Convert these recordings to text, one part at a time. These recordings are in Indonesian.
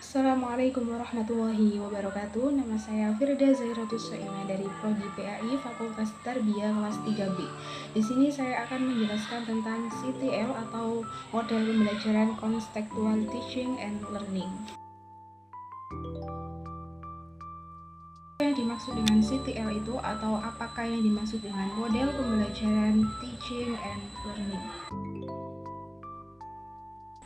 Assalamualaikum warahmatullahi wabarakatuh. Nama saya Firda Zairatus Soimah dari Prodi PAI Fakultas Tarbiyah kelas 3B. Di sini saya akan menjelaskan tentang CTL atau model pembelajaran Contextual Teaching and Learning. Yang dimaksud dengan CTL itu atau apakah yang dimaksud dengan model pembelajaran Teaching and Learning?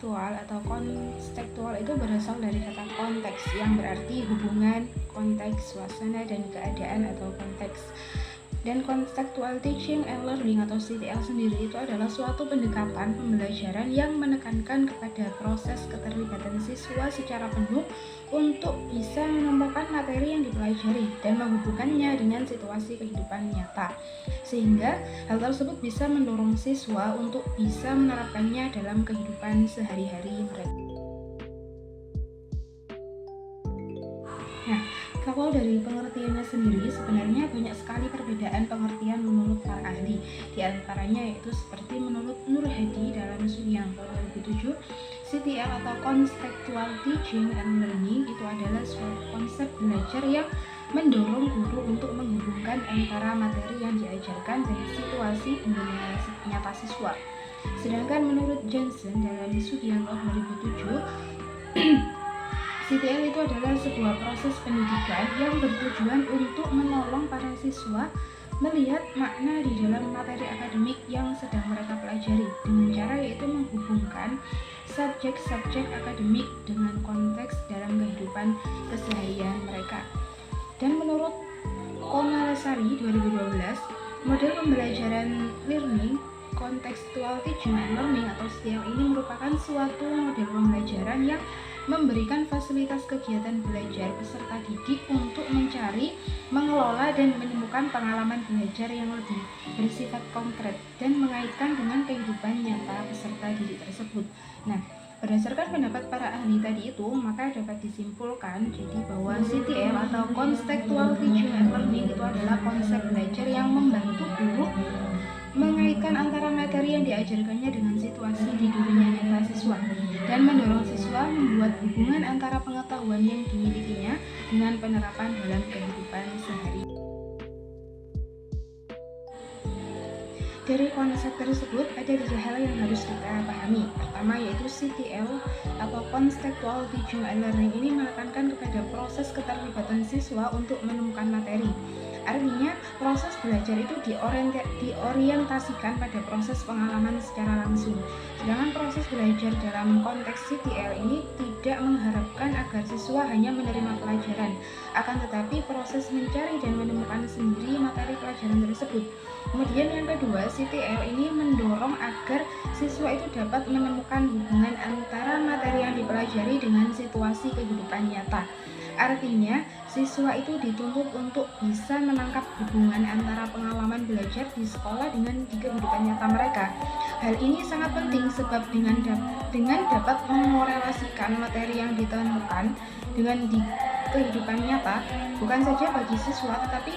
Atau kontekstual itu berasal dari kata konteks yang berarti hubungan, konteks, suasana, dan keadaan atau konteks. Dan Contextual Teaching and Learning atau CTL sendiri itu adalah suatu pendekatan pembelajaran yang menekankan kepada proses keterlibatan siswa secara penuh untuk bisa menemukan materi yang dipelajari dan menghubungkannya dengan situasi kehidupan nyata, sehingga hal tersebut bisa mendorong siswa untuk bisa menerapkannya dalam kehidupan sehari-hari mereka. Nah, kalau dari pengertiannya sendiri sebenarnya banyak sekali perbedaan pengertian menurut para ahli. Di antaranya yaitu seperti menurut Nur Hadi dalam Sugianto 2007, CTL atau Contextual Teaching and Learning itu adalah suatu konsep belajar yang mendorong guru untuk menghubungkan antara materi yang diajarkan dan situasi dunia nyata siswa. Sedangkan menurut Johnson dalam Sugianto 2007, CTL itu adalah sebuah proses pendidikan yang bertujuan untuk menolong para siswa melihat makna di dalam materi akademik yang sedang mereka pelajari dengan cara yaitu menghubungkan subjek-subjek akademik dengan konteks dalam kehidupan keseharian mereka. Dan menurut Komalasari 2012, model pembelajaran learning Contextual Teaching and Learning atau CTL ini merupakan suatu model pembelajaran yang memberikan fasilitas kegiatan belajar peserta didik untuk mencari, mengelola, dan menemukan pengalaman belajar yang lebih bersifat konkret dan mengaitkan dengan kehidupan nyata peserta didik tersebut. Nah, berdasarkan pendapat para ahli tadi itu, maka dapat disimpulkan jadi bahwa CTL atau Contextual Teaching and Learning itu adalah konsep belajar yang membantu guru mengaitkan antara materi yang diajarkannya dengan situasi di dunia nyata siswa dan mendorong siswa membuat hubungan antara pengetahuan yang dimilikinya dengan penerapan dalam kehidupan sehari. Dari konsep tersebut ada 3 hal yang harus kita pahami. Pertama yaitu CTL atau Contextual Teaching and Learning ini menekankan kepada proses keterlibatan siswa untuk menemukan materi. Artinya proses belajar itu diorientasikan pada proses pengalaman secara langsung. Sedangkan proses belajar dalam konteks CTL ini tidak mengharapkan agar siswa hanya menerima pelajaran, akan tetapi proses mencari dan menemukan sendiri materi pelajaran tersebut. Kemudian yang kedua, CTL ini mendorong agar siswa itu dapat menemukan hubungan antara materi yang dipelajari dengan situasi kehidupan nyata. Artinya, siswa itu dituntut untuk bisa menangkap hubungan antara pengalaman belajar di sekolah dengan di kehidupan nyata mereka. Hal ini sangat penting sebab dengan dapat mengorelasikan materi yang ditemukan dengan di kehidupan nyata, bukan saja bagi siswa tetapi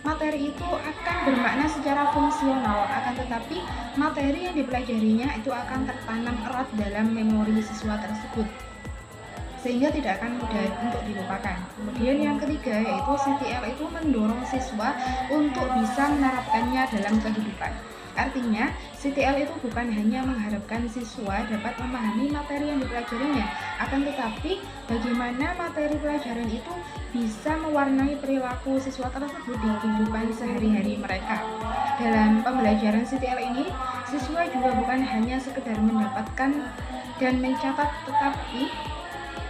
materi itu akan bermakna secara fungsional, akan tetapi materi yang dipelajarinya itu akan tertanam erat dalam memori siswa tersebut, sehingga tidak akan mudah untuk dilupakan. Kemudian yang ketiga yaitu CTL itu mendorong siswa untuk bisa menerapkannya dalam kehidupan. Artinya, CTL itu bukan hanya mengharapkan siswa dapat memahami materi yang dipelajarinya, akan tetapi bagaimana materi pelajaran itu bisa mewarnai perilaku siswa tersebut di kehidupan sehari-hari mereka. Dalam pembelajaran CTL ini, siswa juga bukan hanya sekedar mendapatkan dan mencatat, tetapi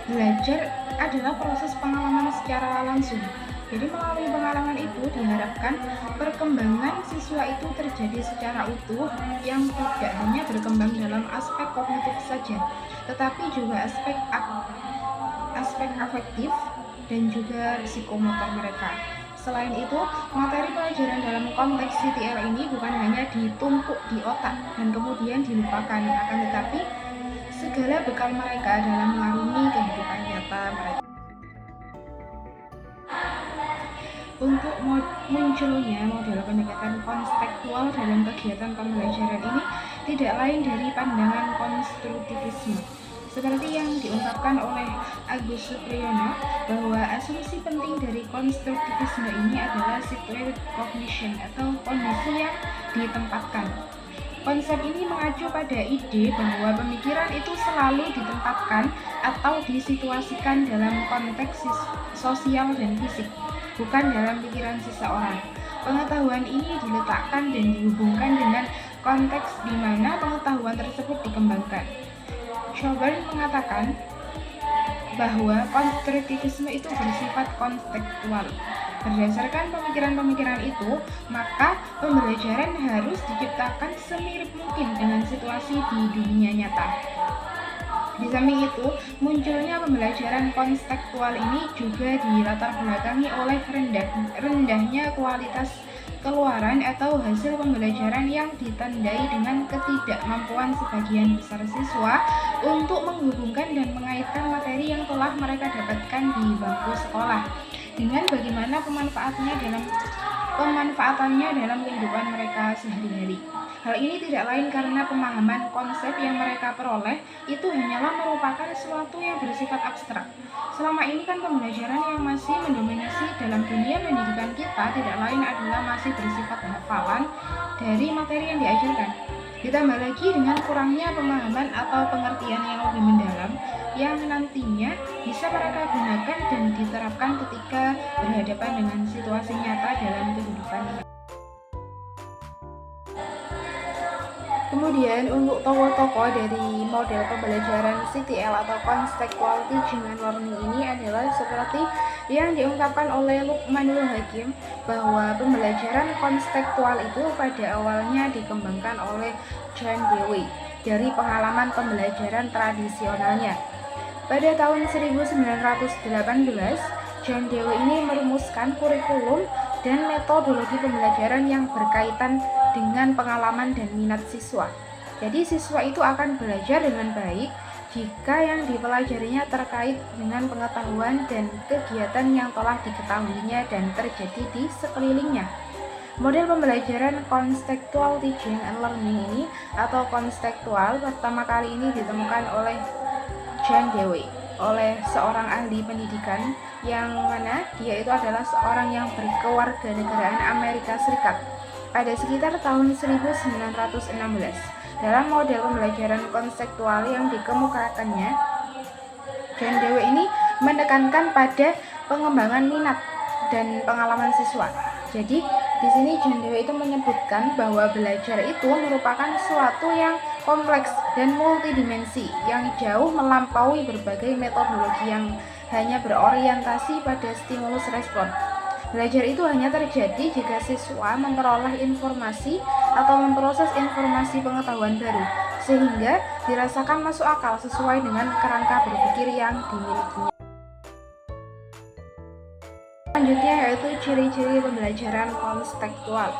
belajar adalah proses pengalaman secara langsung. Jadi melalui pengalaman itu diharapkan perkembangan siswa itu terjadi secara utuh yang tidak hanya berkembang dalam aspek kognitif saja, tetapi juga aspek afektif dan juga psikomotor mereka. Selain itu, materi pelajaran dalam konteks CTL ini bukan hanya ditumpuk di otak dan kemudian dilupakan, akan tetapi segala bekal mereka dalam mengarungi kehidupan nyata mereka. Untuk munculnya model pendekatan kontekstual dalam kegiatan pembelajaran ini tidak lain dari pandangan konstruktivisme. Seperti yang diungkapkan oleh Agus Supriyono, bahwa asumsi penting dari konstruktivisme ini adalah situated cognition atau kondisi yang ditempatkan. Konsep ini mengacu pada ide bahwa pemikiran itu selalu ditempatkan atau disituasikan dalam konteks sosial dan fisik, bukan dalam pikiran seseorang. Pengetahuan ini diletakkan dan dihubungkan dengan konteks di mana pengetahuan tersebut dikembangkan. Schaubern mengatakan bahwa konstruktivisme itu bersifat kontekstual. Berdasarkan pemikiran-pemikiran itu, maka pembelajaran harus diciptakan semirip mungkin dengan situasi di dunia nyata. Di samping itu, munculnya pembelajaran kontekstual ini juga dilatar belakangi oleh rendahnya kualitas keluaran atau hasil pembelajaran yang ditandai dengan ketidakmampuan sebagian besar siswa untuk menghubungkan dan mengaitkan materi yang telah mereka dapatkan di bangku sekolah dengan bagaimana pemanfaatannya dalam kehidupan mereka sehari-hari. Hal ini tidak lain karena pemahaman konsep yang mereka peroleh itu hanyalah merupakan sesuatu yang bersifat abstrak. Selama ini kan pembelajaran yang masih mendominasi dalam dunia pendidikan kita tidak lain adalah masih bersifat hafalan dari materi yang diajarkan. Ditambah lagi dengan kurangnya pemahaman atau pengertian yang lebih mendalam yang nantinya bisa mereka gunakan dan diterapkan ketika berhadapan dengan situasi nyata dalam kehidupan. Kemudian untuk tokoh-tokoh dari model pembelajaran CTL atau Contextual Teaching and Learning ini adalah seperti yang diungkapkan oleh Luqmanul Hakim, bahwa pembelajaran kontekstual itu pada awalnya dikembangkan oleh John Dewey dari pengalaman pembelajaran tradisionalnya. Pada tahun 1918, John Dewey ini merumuskan kurikulum dan metodologi pembelajaran yang berkaitan dengan pengalaman dan minat siswa. Jadi siswa itu akan belajar dengan baik jika yang dipelajarinya terkait dengan pengetahuan dan kegiatan yang telah diketahuinya dan terjadi di sekelilingnya. Model pembelajaran Contextual Teaching and Learning ini atau kontekstual pertama kali ini ditemukan oleh John Dewey oleh seorang ahli pendidikan yang mana dia itu adalah seorang yang berkewarganegaraan Amerika Serikat pada sekitar tahun 1916. Dalam model pembelajaran konseptual yang dikemukakannya, John Dewey ini menekankan pada pengembangan minat dan pengalaman siswa. Jadi di sini John Dewey itu menyebutkan bahwa belajar itu merupakan sesuatu yang kompleks dan multidimensi yang jauh melampaui berbagai metodologi yang hanya berorientasi pada stimulus respon. Belajar itu hanya terjadi jika siswa memperoleh informasi atau memproses informasi pengetahuan baru, sehingga dirasakan masuk akal sesuai dengan kerangka berpikir yang dimilikinya. Selanjutnya yaitu ciri-ciri pembelajaran kontekstual.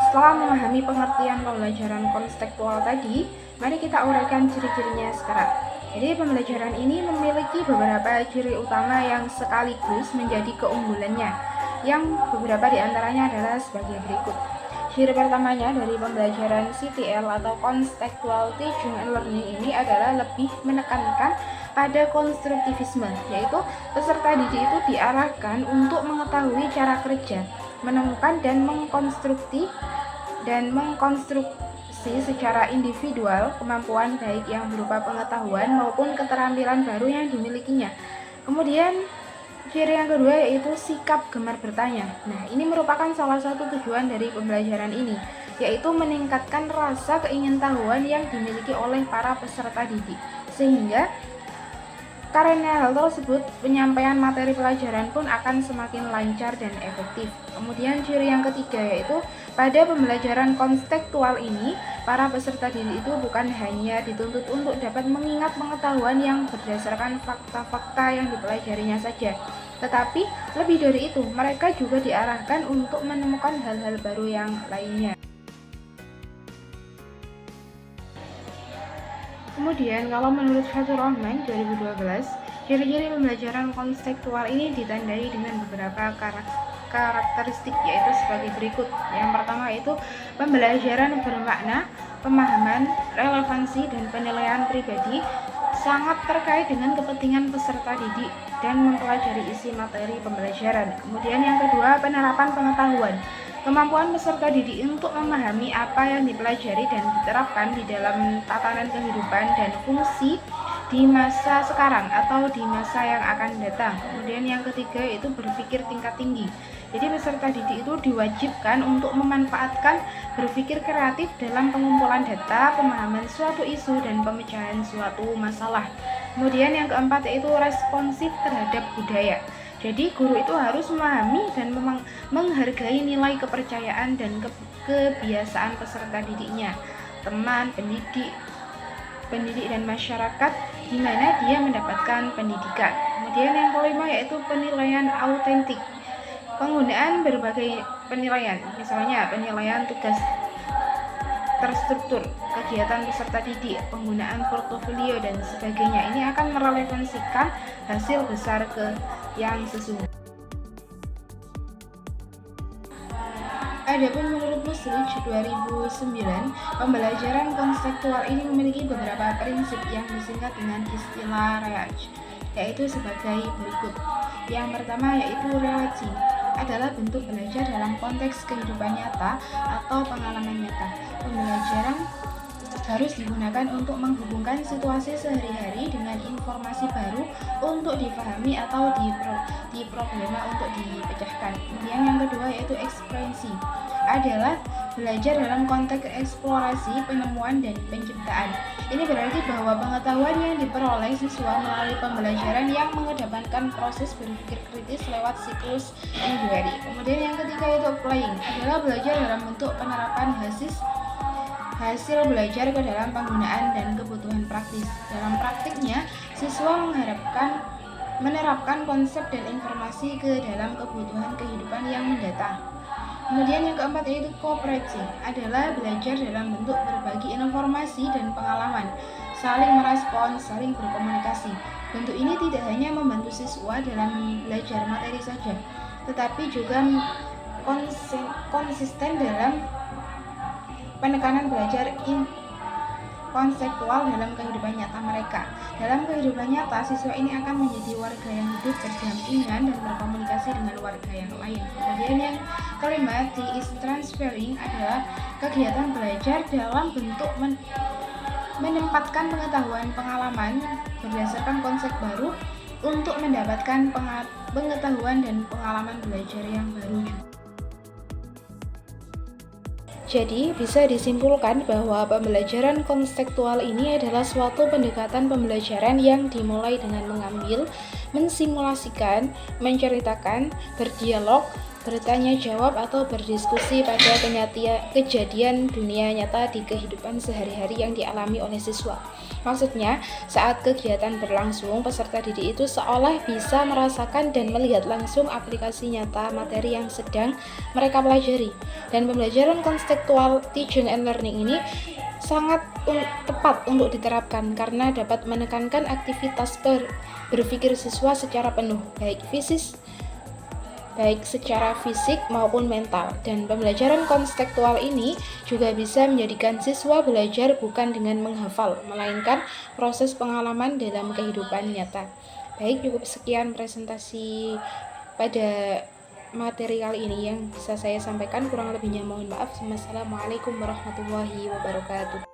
Setelah memahami pengertian pembelajaran kontekstual tadi, mari kita uraikan ciri-cirinya sekarang. Jadi pembelajaran ini memiliki beberapa ciri utama yang sekaligus menjadi keunggulannya, yang beberapa diantaranya adalah sebagai berikut. Ciri pertamanya dari pembelajaran CTL atau Contextual Teaching and Learning ini adalah lebih menekankan pada konstruktivisme, yaitu peserta didik itu diarahkan untuk mengetahui cara kerja, menemukan dan mengkonstruksi secara individual kemampuan baik yang berupa pengetahuan maupun keterampilan baru yang dimilikinya. Kemudian ciri yang kedua yaitu sikap gemar bertanya. Nah, ini merupakan salah satu tujuan dari pembelajaran ini, yaitu meningkatkan rasa keingintahuan yang dimiliki oleh para peserta didik. Sehingga karena hal tersebut, penyampaian materi pelajaran pun akan semakin lancar dan efektif. Kemudian ciri yang ketiga yaitu pada pembelajaran kontekstual ini, para peserta didik itu bukan hanya dituntut untuk dapat mengingat pengetahuan yang berdasarkan fakta-fakta yang dipelajarinya saja, tetapi lebih dari itu, mereka juga diarahkan untuk menemukan hal-hal baru yang lainnya. Kemudian, kalau menurut Fathur Rahman 2012, ciri-ciri pembelajaran kontekstual ini ditandai dengan beberapa karakteristik, yaitu sebagai berikut. Yang pertama yaitu pembelajaran bermakna, pemahaman, relevansi, dan penilaian pribadi, sangat terkait dengan kepentingan peserta didik dan mempelajari isi materi pembelajaran. Kemudian yang kedua, penerapan pengetahuan. Kemampuan peserta didik untuk memahami apa yang dipelajari dan diterapkan di dalam tatanan kehidupan dan fungsi di masa sekarang atau di masa yang akan datang. Kemudian yang ketiga itu berpikir tingkat tinggi. Jadi peserta didik itu diwajibkan untuk memanfaatkan berpikir kreatif dalam pengumpulan data, pemahaman suatu isu, dan pemecahan suatu masalah. Kemudian yang keempat yaitu responsif terhadap budaya. Jadi guru itu harus memahami dan menghargai nilai kepercayaan dan kebiasaan peserta didiknya, teman, pendidik dan masyarakat di mana dia mendapatkan pendidikan. Kemudian yang kelima yaitu penilaian autentik. Penggunaan berbagai penilaian, misalnya penilaian tugas terstruktur, kegiatan peserta didik, penggunaan portofolio dan sebagainya. Ini akan merelevansikan hasil besar ke yang sesungguhnya. Adapun menurut Musrich 2009, pembelajaran konseptual ini memiliki beberapa prinsip yang disingkat dengan istilah REACH, yaitu sebagai berikut. Yang pertama yaitu relasi, adalah bentuk belajar dalam konteks kehidupan nyata atau pengalaman nyata. Pembelajaran harus digunakan untuk menghubungkan situasi sehari-hari dengan informasi baru untuk dipahami atau diproblema untuk dipecahkan. Kemudian yang kedua yaitu ekspresi, adalah belajar dalam konteks eksplorasi, penemuan, dan penciptaan. Ini berarti bahwa pengetahuan yang diperoleh siswa melalui pembelajaran yang mengedepankan proses berpikir kritis lewat siklus inquiry. Kemudian yang ketiga yaitu playing, adalah belajar dalam bentuk penerapan hasil belajar ke dalam penggunaan dan kebutuhan praktis. Dalam praktiknya, siswa menerapkan konsep dan informasi ke dalam kebutuhan kehidupan yang mendatang. Kemudian yang keempat yaitu cooperating, adalah belajar dalam bentuk berbagi informasi dan pengalaman, saling merespons, saling berkomunikasi. Bentuk ini tidak hanya membantu siswa dalam belajar materi saja, tetapi juga konsisten dalam penekanan belajar konseptual dalam kehidupan nyata mereka. Dalam kehidupan nyata, siswa ini akan menjadi warga yang hidup berdampingan dan berkomunikasi dengan warga yang lain. Kemudian yang kelima, is transferring, adalah kegiatan belajar dalam bentuk menempatkan pengetahuan-pengalaman berdasarkan konsep baru untuk mendapatkan pengetahuan dan pengalaman belajar yang baru juga. Jadi, bisa disimpulkan bahwa pembelajaran konseptual ini adalah suatu pendekatan pembelajaran yang dimulai dengan mengambil, mensimulasikan, menceritakan, berdialog, bertanya jawab atau berdiskusi pada kejadian dunia nyata di kehidupan sehari-hari yang dialami oleh siswa. Maksudnya, saat kegiatan berlangsung, peserta didik itu seolah bisa merasakan dan melihat langsung aplikasi nyata materi yang sedang mereka pelajari. Dan pembelajaran konseptual teaching and learning ini sangat tepat untuk diterapkan karena dapat menekankan aktivitas berpikir siswa secara penuh, baik secara fisik maupun mental. Dan pembelajaran konseptual ini juga bisa menjadikan siswa belajar bukan dengan menghafal, melainkan proses pengalaman dalam kehidupan nyata. Baik, cukup sekian presentasi pada materi kali ini yang bisa saya sampaikan. Kurang lebihnya mohon maaf. Wassalamualaikum warahmatullahi wabarakatuh.